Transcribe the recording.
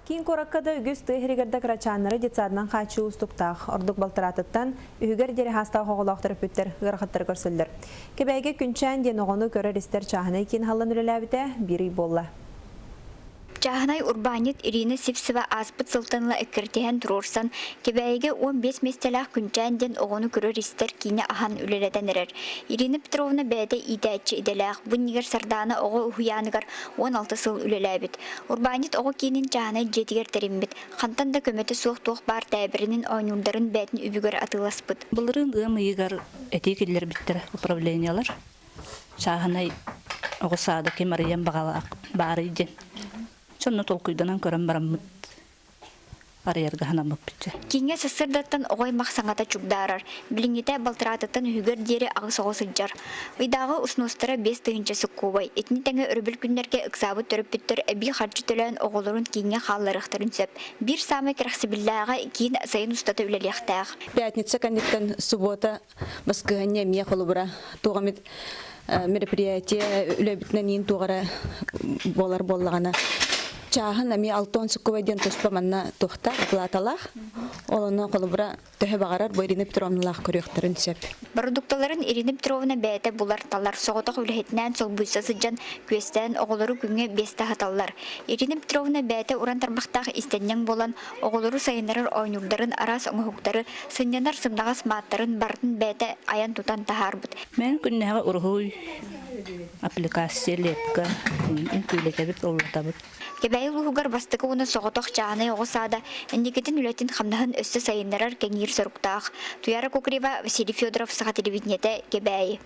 Кин кораккада үгіз тыйхригерда крачаннары детсадынан қачы ұстықтақ. Ордық балтыратыттан үгер дері хастағы қоғылақтырып бүттер ғырқыттыр көрсілдір. Кебәйге күнчән ден оғыны көрер істер чағыны кейін халын үліләбіте бірі болла. Чахнай урбанит Ирина Сивсева аспыт сылтанла эккертен турурсан, кебәйге 15 местелах күнчәнден оғыны көрөр истер кейіне ахан үлеледен ерер. Ирина Петровна бәді идәтчі иделах, бұн негер сарданы оғы ұхуяныгар 16 сыл үлеләбіт. Урбанит оғы кейінен чахнай жетігер терімбіт, қантан да көметі суық туық бар тәбірінің ойнундарын бәтін үбігер атыласпыт. Бұлырын ғым үйгар әтекелер біттір управлениялар. Чахнай оғы сады кемариян бағалақ бары иден. Сонны толкуйданан көрөн бараммыт. Арыярга ханамык битче. Кинге сысырдаттан оғай мақсаңата чугдарар. Билиңете балтыратыттан үгер дері ағыс оғысыджар. Ойдағы ұсыныстары 5 тыгынчасы кубай. Этни тәңе өрбіл күндерге ықсабы төріп біттір әбі қарчы төлән оғылырын кинге қалларықтарын сөп. Bir самы керақсыбіллаға кейін сайын ұстаты үлелектәғ. Пятница, кандиктан, суббота, баскыгане, мия холубра, туғамит мероприятие, үлебітнен ең туғара болар-боллағана. Чахан ами алтон суккубайден тоспаманна тухта платалах. Олоно колубра төһө багарар бу Ирина Петровналах көрөктөрүн сөп. Продукталарын Ирина Петровна бәйте булар талар соғытық үләхетнән сол буйсасыджан көстән оғылыру күңе 5 тахаталар. Ирина Петровна бәйте уран тармақтағы истеннен болан оғылыру сайынарар ойнурдарын арас оңғуқтары сынянар сымдағас маттарын бартын бәйте аян тутан тахарбыт. Мен күннәға ургуй аппликация лепка, инкүлекебит оллатабыт. Кебәй лугар бастыкы уны соғытық чағаны оғысада, әндекетін үләтін қамнағын өсті сайындарар кәңер сұрықтақ. Туяра Кокрева, Василий Федоров, Саға телевидениеті, Кебәй.